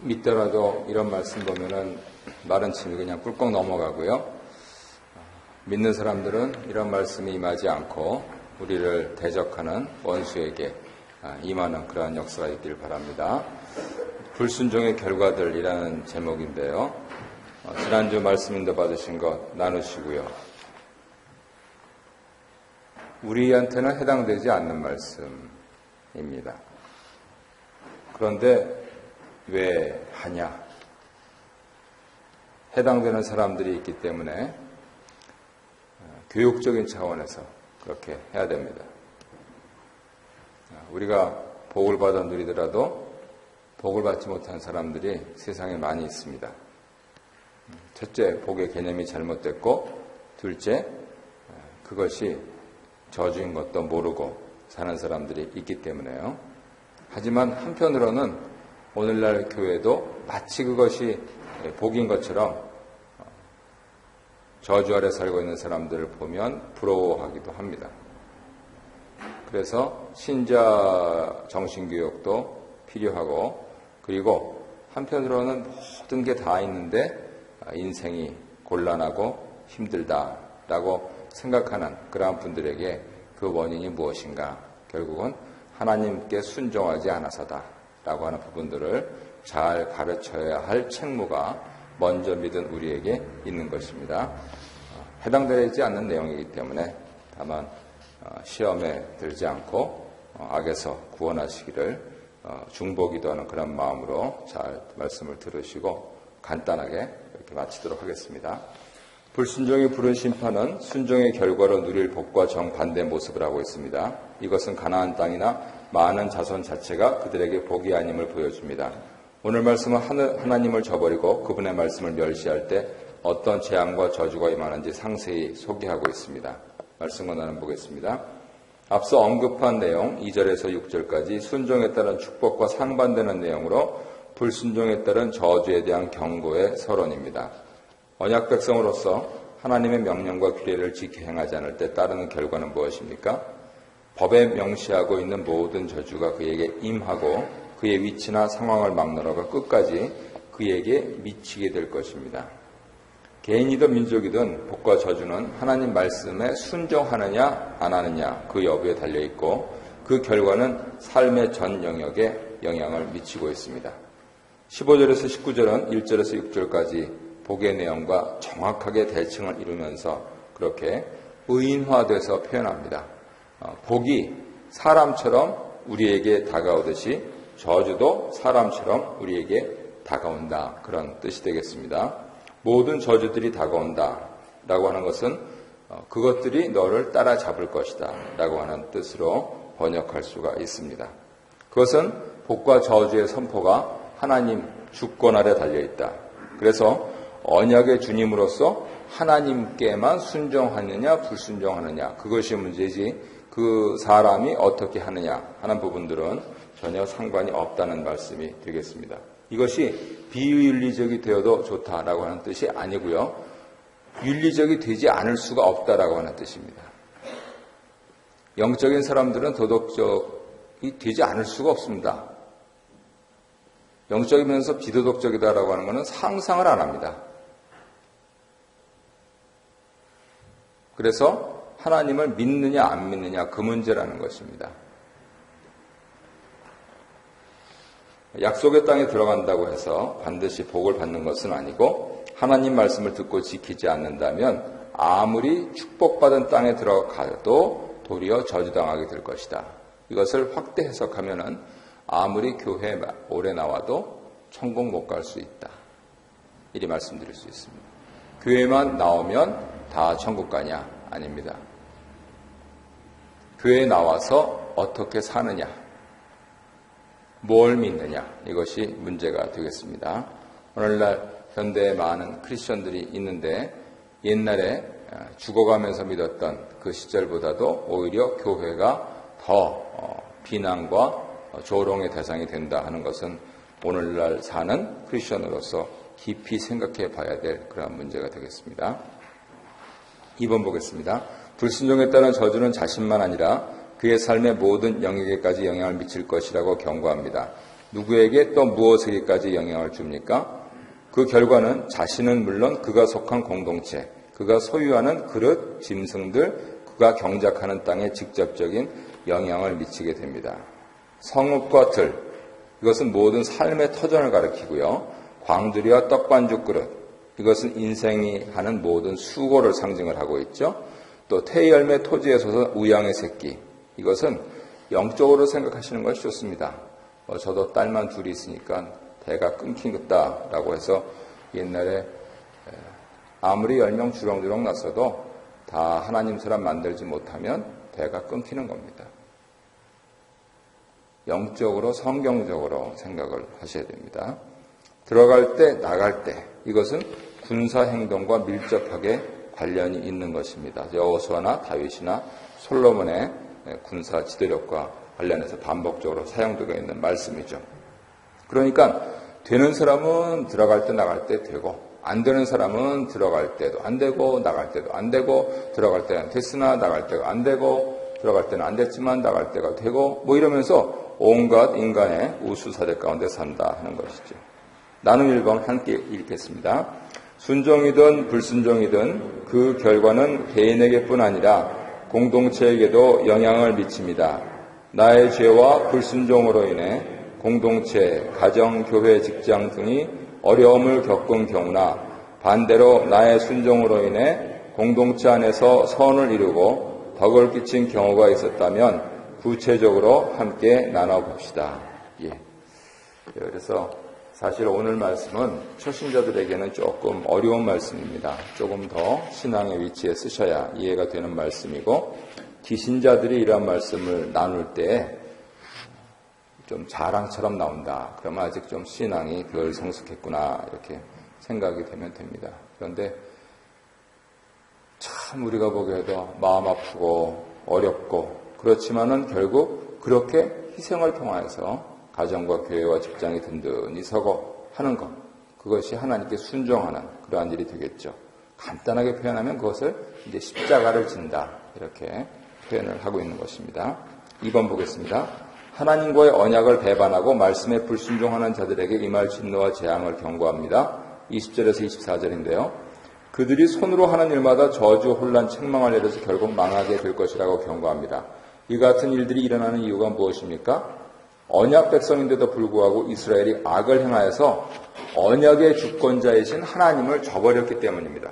믿더라도 이런 말씀 보면은 마른 침이 그냥 꿀꺽 넘어가고요. 믿는 사람들은 이런 말씀이 임하지 않고 우리를 대적하는 원수에게 임하는 그러한 역사가 있기를 바랍니다. 불순종의 결과들이라는 제목인데요. 지난주 말씀 인도 받으신 것 나누시고요. 우리한테는 해당되지 않는 말씀입니다. 그런데 왜 하냐? 해당되는 사람들이 있기 때문에 교육적인 차원에서 그렇게 해야 됩니다. 우리가 복을 받아 누리더라도 복을 받지 못한 사람들이 세상에 많이 있습니다. 첫째, 복의 개념이 잘못됐고, 둘째, 그것이 저주인 것도 모르고 사는 사람들이 있기 때문에요. 하지만 한편으로는 오늘날 교회도 마치 그것이 복인 것처럼 저주 아래 살고 있는 사람들을 보면 부러워하기도 합니다. 그래서 신자 정신교육도 필요하고, 그리고 한편으로는 모든 게 다 있는데 인생이 곤란하고 힘들다라고 생각하는 그러한 분들에게 그 원인이 무엇인가? 결국은 하나님께 순종하지 않아서다라고 하는 부분들을 잘 가르쳐야 할 책무가 먼저 믿은 우리에게 있는 것입니다. 해당되지 않는 내용이기 때문에 다만 시험에 들지 않고 악에서 구원하시기를 중보기도하는 그런 마음으로 잘 말씀을 들으시고 간단하게 이렇게 마치도록 하겠습니다. 불순종이 부른 심판은 순종의 결과로 누릴 복과 정반대 모습을 하고 있습니다. 이것은 가나안 땅이나 많은 자손 자체가 그들에게 복이 아님을 보여줍니다. 오늘 말씀은 하나님을 저버리고 그분의 말씀을 멸시할 때 어떤 재앙과 저주가 임하는지 상세히 소개하고 있습니다. 말씀을 나눠보겠습니다. 앞서 언급한 내용 2절에서 6절까지 순종에 따른 축복과 상반되는 내용으로 불순종에 따른 저주에 대한 경고의 서론입니다. 언약 백성으로서 하나님의 명령과 규례를 지켜 행하지 않을 때 따르는 결과는 무엇입니까? 법에 명시하고 있는 모든 저주가 그에게 임하고 그의 위치나 상황을 막론하고 끝까지 그에게 미치게 될 것입니다. 개인이든 민족이든 복과 저주는 하나님 말씀에 순종하느냐 안 하느냐 그 여부에 달려있고 그 결과는 삶의 전 영역에 영향을 미치고 있습니다. 15절에서 19절은 1절에서 6절까지 복의 내용과 정확하게 대칭을 이루면서 그렇게 의인화돼서 표현합니다. 복이 사람처럼 우리에게 다가오듯이 저주도 사람처럼 우리에게 다가온다. 그런 뜻이 되겠습니다. 모든 저주들이 다가온다 라고 하는 것은 그것들이 너를 따라잡을 것이다 라고 하는 뜻으로 번역할 수가 있습니다. 그것은 복과 저주의 선포가 하나님 주권 아래 달려있다. 그래서 언약의 주님으로서 하나님께만 순종하느냐 불순종하느냐 그것이 문제지 그 사람이 어떻게 하느냐 하는 부분들은 전혀 상관이 없다는 말씀이 되겠습니다. 이것이 비윤리적이 되어도 좋다라고 하는 뜻이 아니고요. 윤리적이 되지 않을 수가 없다라고 하는 뜻입니다. 영적인 사람들은 도덕적이 되지 않을 수가 없습니다. 영적이면서 비도덕적이다라고 하는 것은 상상을 안 합니다. 그래서 하나님을 믿느냐 안 믿느냐 그 문제라는 것입니다. 약속의 땅에 들어간다고 해서 반드시 복을 받는 것은 아니고 하나님 말씀을 듣고 지키지 않는다면 아무리 축복받은 땅에 들어가도 도리어 저주당하게 될 것이다. 이것을 확대 해석하면은 아무리 교회에 오래 나와도 천국 못 갈 수 있다. 이리 말씀드릴 수 있습니다. 교회만 나오면 다 천국 가냐? 아닙니다. 교회에 나와서 어떻게 사느냐? 뭘 믿느냐? 이것이 문제가 되겠습니다. 오늘날 현대에 많은 크리스천들이 있는데 옛날에 죽어가면서 믿었던 그 시절보다도 오히려 교회가 더 비난과 조롱의 대상이 된다 하는 것은 오늘날 사는 크리스천으로서 깊이 생각해 봐야 될 그런 문제가 되겠습니다. 2번 보겠습니다. 불순종에 따른 저주는 자신만 아니라 그의 삶의 모든 영역에까지 영향을 미칠 것이라고 경고합니다. 누구에게 또 무엇에게까지 영향을 줍니까? 그 결과는 자신은 물론 그가 속한 공동체, 그가 소유하는 그릇, 짐승들, 그가 경작하는 땅에 직접적인 영향을 미치게 됩니다. 성읍과 들, 이것은 모든 삶의 터전을 가리키고요. 광주리와 떡반죽 그릇, 이것은 인생이 하는 모든 수고를 상징을 하고 있죠. 또 태열매 토지에 솟은 우양의 새끼, 이것은 영적으로 생각하시는 것이 좋습니다. 저도 딸만 둘이 있으니까 대가 끊기겠다라고 해서 옛날에 아무리 10명 주렁주렁 났어도 다 하나님 사람 만들지 못하면 대가 끊기는 겁니다. 영적으로 성경적으로 생각을 하셔야 됩니다. 들어갈 때 나갈 때 이것은 군사 행동과 밀접하게 관련이 있는 것입니다. 여호수아나 다윗이나 솔로몬의 군사 지도력과 관련해서 반복적으로 사용되고 있는 말씀이죠. 그러니까 되는 사람은 들어갈 때 나갈 때 되고 안 되는 사람은 들어갈 때도 안 되고 나갈 때도 안 되고 들어갈 때는 됐으나 나갈 때가 안 되고 들어갈 때는 안 됐지만 나갈 때가 되고 뭐 이러면서 온갖 인간의 우수사대 가운데 산다 하는 것이죠. 나눔 1번 함께 읽겠습니다. 순종이든 불순종이든 그 결과는 개인에게뿐 아니라 공동체에게도 영향을 미칩니다. 나의 죄와 불순종으로 인해 공동체, 가정, 교회, 직장 등이 어려움을 겪은 경우나 반대로 나의 순종으로 인해 공동체 안에서 선을 이루고 덕을 끼친 경우가 있었다면 구체적으로 함께 나눠봅시다. 그래서 사실 오늘 말씀은 초신자들에게는 조금 어려운 말씀입니다. 조금 더 신앙의 위치에 쓰셔야 이해가 되는 말씀이고 기신자들이 이러한 말씀을 나눌 때 좀 자랑처럼 나온다. 그러면 아직 좀 신앙이 덜 성숙했구나 이렇게 생각이 되면 됩니다. 그런데 참 우리가 보기에도 마음 아프고 어렵고 그렇지만은 결국 그렇게 희생을 통하여서 가정과 교회와 직장이 든든히 서고 하는 것, 그것이 하나님께 순종하는 그러한 일이 되겠죠. 간단하게 표현하면 그것을 이제 십자가를 진다 이렇게 표현을 하고 있는 것입니다. 2번 보겠습니다. 하나님과의 언약을 배반하고 말씀에 불순종하는 자들에게 임할 진노와 재앙을 경고합니다. 20절에서 24절인데요. 그들이 손으로 하는 일마다 저주, 혼란, 책망을 내려서 결국 망하게 될 것이라고 경고합니다. 이 같은 일들이 일어나는 이유가 무엇입니까? 언약 백성인데도 불구하고 이스라엘이 악을 행하여서 언약의 주권자이신 하나님을 저버렸기 때문입니다.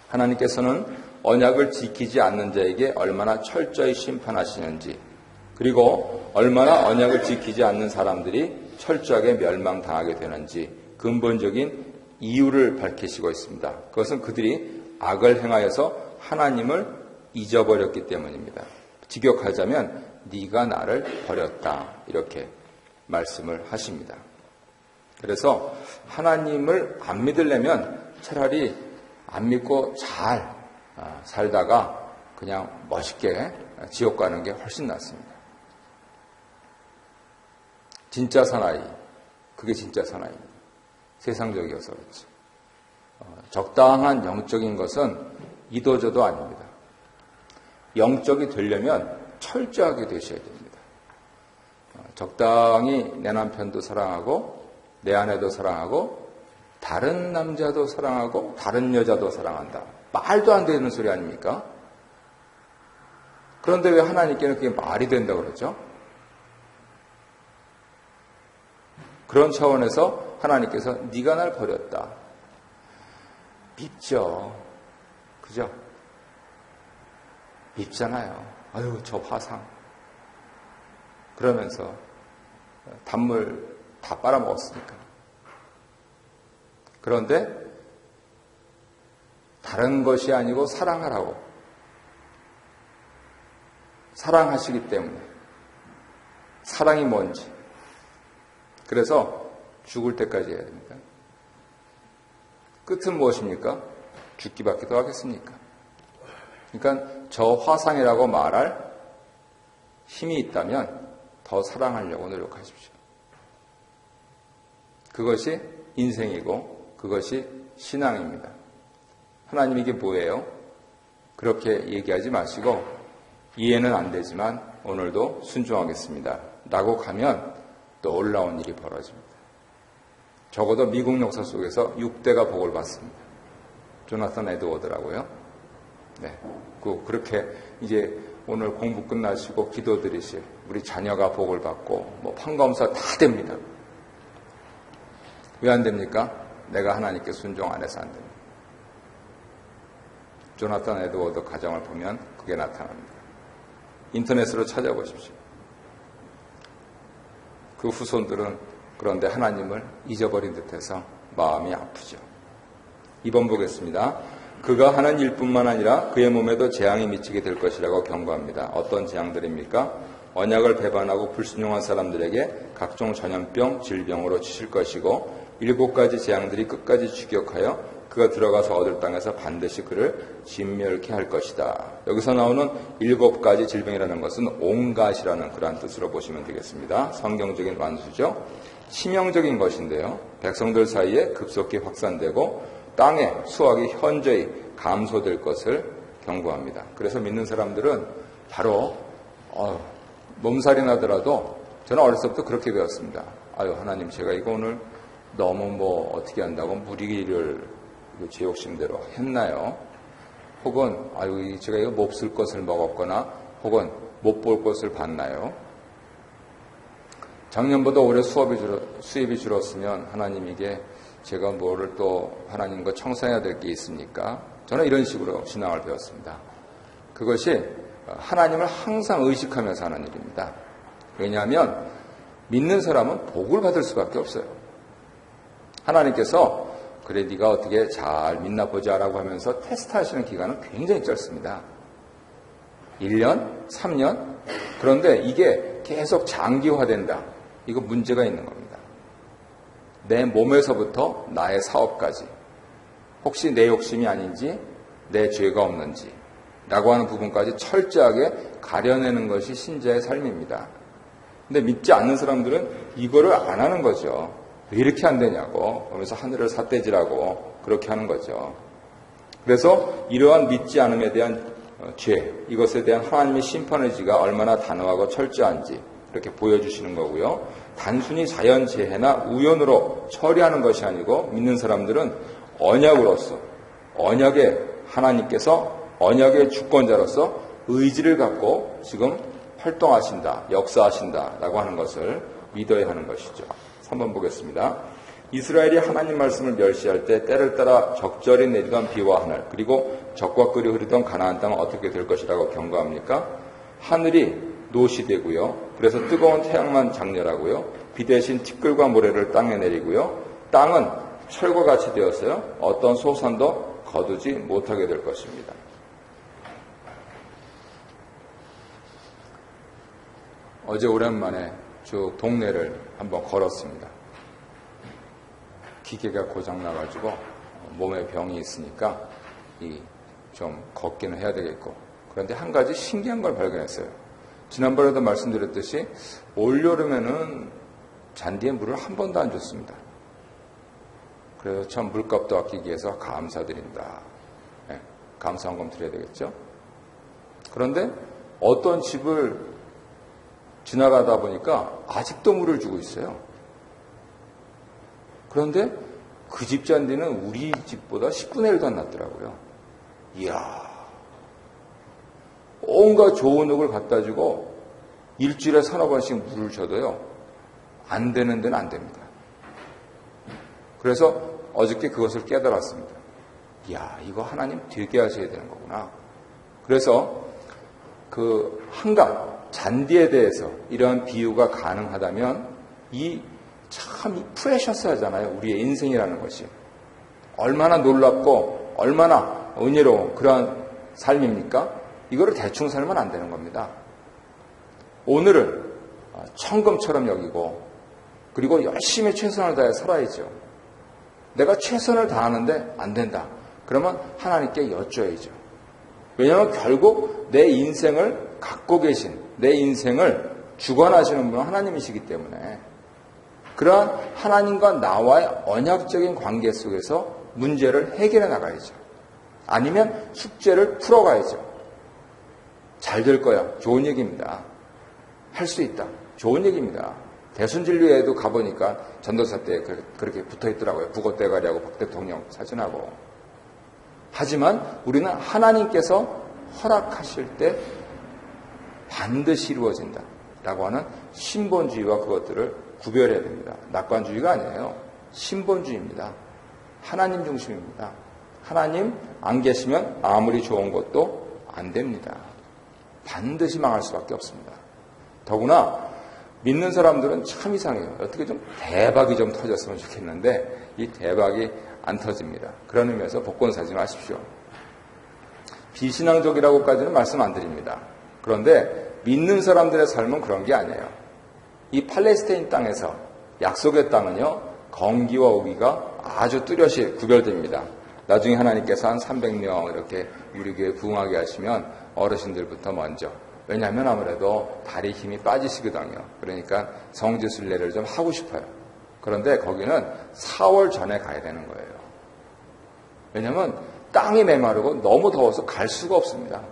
하나님께서는 언약을 지키지 않는 자에게 얼마나 철저히 심판하시는지, 그리고 얼마나 언약을 지키지 않는 사람들이 철저하게 멸망당하게 되는지 근본적인 이유를 밝히시고 있습니다. 그것은 그들이 악을 행하여서 하나님을 잊어버렸기 때문입니다. 직역하자면 네가 나를 버렸다 이렇게 말씀을 하십니다. 그래서 하나님을 안 믿으려면 차라리 안 믿고 잘 살다가 그냥 멋있게 지옥 가는 게 훨씬 낫습니다. 진짜 사나이, 그게 진짜 사나이입니다. 세상적이어서 그렇지. 적당한 영적인 것은 이도저도 아닙니다. 영적이 되려면 철저하게 되셔야 됩니다. 적당히 내 남편도 사랑하고 내 아내도 사랑하고 다른 남자도 사랑하고 다른 여자도 사랑한다. 말도 안 되는 소리 아닙니까? 그런데 왜 하나님께는 그게 말이 된다고 그러죠? 그런 차원에서 하나님께서 네가 날 버렸다. 밉죠. 그죠? 밉잖아요. 아유, 저 화상. 그러면서 단물 다 빨아먹었으니까. 그런데 다른 것이 아니고 사랑하라고. 사랑하시기 때문에. 사랑이 뭔지. 그래서 죽을 때까지 해야 됩니다. 끝은 무엇입니까? 죽기밖에 더 하겠습니까? 그러니까 저 화상이라고 말할 힘이 있다면 더 사랑하려고 노력하십시오. 그것이 인생이고 그것이 신앙입니다. 하나님 이게 뭐예요? 그렇게 얘기하지 마시고 이해는 안 되지만 오늘도 순종하겠습니다. 라고 가면 놀라운 일이 벌어집니다. 적어도 미국 역사 속에서 6대가 복을 받습니다. 조나선 에드워드라고요. 네. 그렇게 이제 오늘 공부 끝나시고 기도드리실 우리 자녀가 복을 받고 뭐 판검사 다 됩니다. 왜 안 됩니까? 내가 하나님께 순종 안 해서 안 됩니다. 조나선 에드워드 가정을 보면 그게 나타납니다. 인터넷으로 찾아보십시오. 그 후손들은 그런데 하나님을 잊어버린 듯해서 마음이 아프죠. 2번 보겠습니다. 그가 하는 일뿐만 아니라 그의 몸에도 재앙이 미치게 될 것이라고 경고합니다. 어떤 재앙들입니까? 언약을 배반하고 불순종한 사람들에게 각종 전염병, 질병으로 치실 것이고 7가지 재앙들이 끝까지 추격하여 그가 들어가서 얻을 땅에서 반드시 그를 진멸케 할 것이다. 여기서 나오는 7가지 질병이라는 것은 온갖이라는 그러한 뜻으로 보시면 되겠습니다. 성경적인 완수죠. 치명적인 것인데요. 백성들 사이에 급속히 확산되고 땅의 수확이 현저히 감소될 것을 경고합니다. 그래서 믿는 사람들은 바로 몸살이 나더라도 저는 어렸을 때부터 그렇게 배웠습니다. 아유 하나님 제가 이거 오늘 너무 어떻게 한다고 무리를 제 욕심대로 했나요? 혹은 아유 제가 이거 몹쓸 것을 먹었거나 혹은 못 볼 것을 봤나요? 작년보다 올해 수입이 줄었으면 하나님 이게 제가 뭐를 또 하나님과 청산해야 될 게 있습니까? 저는 이런 식으로 신앙을 배웠습니다. 그것이 하나님을 항상 의식하면서 하는 일입니다. 왜냐하면 믿는 사람은 복을 받을 수밖에 없어요. 하나님께서 그래 네가 어떻게 잘 믿나 보자라고 하면서 테스트하시는 기간은 굉장히 짧습니다. 1년, 3년. 그런데 이게 계속 장기화된다. 이거 문제가 있는 겁니다. 내 몸에서부터 나의 사업까지 혹시 내 욕심이 아닌지 내 죄가 없는지 라고 하는 부분까지 철저하게 가려내는 것이 신자의 삶입니다. 근데 믿지 않는 사람들은 이거를 안 하는 거죠. 왜 이렇게 안 되냐고 그러면서 하늘을 삿대질하고 그렇게 하는 거죠. 그래서 이러한 믿지 않음에 대한 죄, 이것에 대한 하나님의 심판의 의지가 얼마나 단호하고 철저한지 이렇게 보여주시는 거고요. 단순히 자연재해나 우연으로 처리하는 것이 아니고 믿는 사람들은 언약으로서 언약의 하나님께서 언약의 주권자로서 의지를 갖고 지금 활동하신다, 역사하신다라고 하는 것을 믿어야 하는 것이죠. 3번 보겠습니다. 이스라엘이 하나님 말씀을 멸시할 때 때를 따라 적절히 내리던 비와 하늘 그리고 적과 꿀이 흐르던 가나안 땅은 어떻게 될 것이라고 경고합니까? 하늘이 노시 되고요. 그래서 뜨거운 태양만 장렬하고요. 비 대신 티끌과 모래를 땅에 내리고요. 땅은 철과 같이 되었어요. 어떤 소산도 거두지 못하게 될 것입니다. 어제 오랜만에 쭉 동네를 한번 걸었습니다. 기계가 고장나가지고 몸에 병이 있으니까 좀 걷기는 해야 되겠고 그런데 한 가지 신기한 걸 발견했어요. 지난번에도 말씀드렸듯이 올여름에는 잔디에 물을 한 번도 안 줬습니다. 그래서 참 물값도 아끼기 위해서 감사드린다. 네, 감사한금 드려야 되겠죠. 그런데 어떤 집을 지나가다 보니까 아직도 물을 주고 있어요. 그런데 그 집 잔디는 우리 집보다 10분의 1도 안 났더라고요. 이야, 온갖 좋은 흙을 갖다 주고 일주일에 3-4번씩 물을 줘도요 안 되는 데는 안 됩니다. 그래서 어저께 그것을 깨달았습니다. 이야, 이거 하나님 되게 하셔야 되는 거구나. 그래서 그 한강 잔디에 대해서 이러한 비유가 가능하다면 참 프레셔스 하잖아요. 우리의 인생이라는 것이 얼마나 놀랍고 얼마나 은혜로운 그러한 삶입니까? 이거를 대충 살면 안 되는 겁니다. 오늘을 천금처럼 여기고 그리고 열심히 최선을 다해 살아야죠. 내가 최선을 다하는데 안 된다. 그러면 하나님께 여쭤야죠. 왜냐하면 결국 내 인생을 갖고 계신 내 인생을 주관하시는 분은 하나님이시기 때문에 그러한 하나님과 나와의 언약적인 관계 속에서 문제를 해결해 나가야죠. 아니면 숙제를 풀어가야죠. 잘 될 거야. 좋은 얘기입니다. 할 수 있다. 좋은 얘기입니다. 대순진리회에도 가보니까 전도사 때 그렇게 붙어있더라고요. 북어대가리하고 박 대통령 사진하고. 하지만 우리는 하나님께서 허락하실 때 반드시 이루어진다 라고 하는 신본주의와 그것들을 구별해야 됩니다. 낙관주의가 아니에요. 신본주의입니다. 하나님 중심입니다. 하나님 안 계시면 아무리 좋은 것도 안 됩니다. 반드시 망할 수밖에 없습니다. 더구나 믿는 사람들은 참 이상해요. 어떻게 좀 대박이 좀 터졌으면 좋겠는데 이 대박이 안 터집니다. 그런 의미에서 복권 사지 마십시오. 비신앙적이라고까지는 말씀 안 드립니다. 그런데 믿는 사람들의 삶은 그런 게 아니에요. 이 팔레스타인 땅에서 약속의 땅은요, 건기와 우기가 아주 뚜렷이 구별됩니다. 나중에 하나님께서 한 300명 이렇게 우리 교회 부흥하게 하시면 어르신들부터 먼저. 왜냐하면 아무래도 다리 힘이 빠지시거든요. 그러니까 성지순례를 좀 하고 싶어요. 그런데 거기는 4월 전에 가야 되는 거예요. 왜냐하면 땅이 메마르고 너무 더워서 갈 수가 없습니다.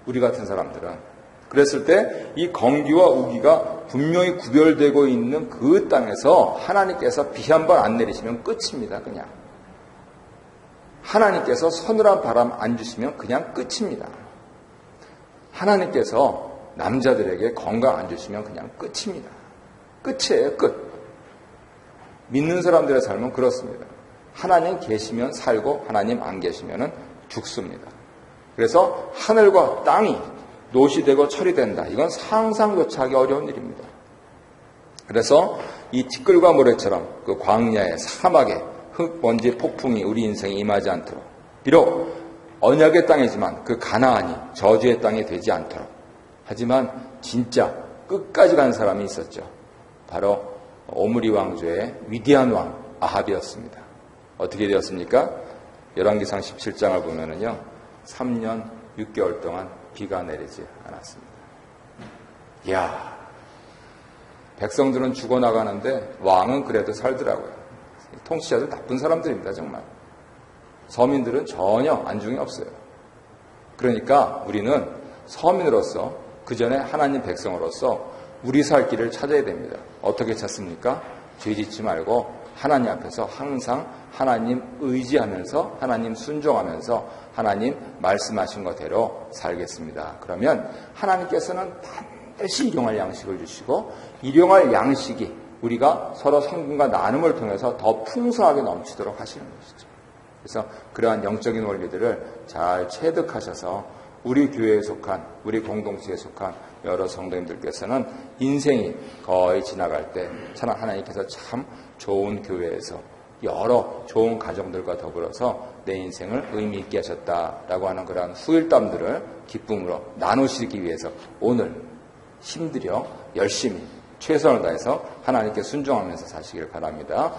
우리 같은 사람들은. 그랬을 때 이 건기와 우기가 분명히 구별되고 있는 그 땅에서 하나님께서 비 한 번 안 내리시면 끝입니다. 그냥. 하나님께서 서늘한 바람 안 주시면 그냥 끝입니다. 하나님께서 남자들에게 건강 안 주시면 그냥 끝입니다. 끝이에요. 끝. 믿는 사람들의 삶은 그렇습니다. 하나님 계시면 살고 하나님 안 계시면 죽습니다. 그래서 하늘과 땅이 노시 되고 철이 된다. 이건 상상조차하기 어려운 일입니다. 그래서 이 티끌과 모래처럼 그 광야의 사막에 흙, 먼지, 폭풍이 우리 인생에 임하지 않도록, 비록 언약의 땅이지만 그 가나안이 저주의 땅이 되지 않도록, 하지만 진짜 끝까지 간 사람이 있었죠. 바로 오므리 왕조의 위대한 왕 아합이었습니다. 어떻게 되었습니까? 열왕기상 17장을 보면은요, 3년 6개월 동안 비가 내리지 않았습니다. 이야, 백성들은 죽어나가는데 왕은 그래도 살더라고요. 통치자들 나쁜 사람들입니다, 정말. 서민들은 전혀 안중이 없어요. 그러니까 우리는 서민으로서, 그 전에 하나님 백성으로서 우리 살 길을 찾아야 됩니다. 어떻게 찾습니까? 죄 짓지 말고 하나님 앞에서 항상 하나님 의지하면서, 하나님 순종하면서 하나님 말씀하신 것대로 살겠습니다. 그러면 하나님께서는 반드시 일용할 양식을 주시고, 일용할 양식이 우리가 서로 성금과 나눔을 통해서 더 풍성하게 넘치도록 하시는 것이죠. 그래서 그러한 영적인 원리들을 잘 체득하셔서 우리 교회에 속한, 우리 공동체에 속한 여러 성도님들께서는 인생이 거의 지나갈 때 참 하나님께서 참 좋은 교회에서 여러 좋은 가정들과 더불어서 내 인생을 의미 있게 하셨다라고 하는 그러한 후일담들을 기쁨으로 나누시기 위해서 오늘 힘들여 열심히 최선을 다해서 하나님께 순종하면서 사시길 바랍니다.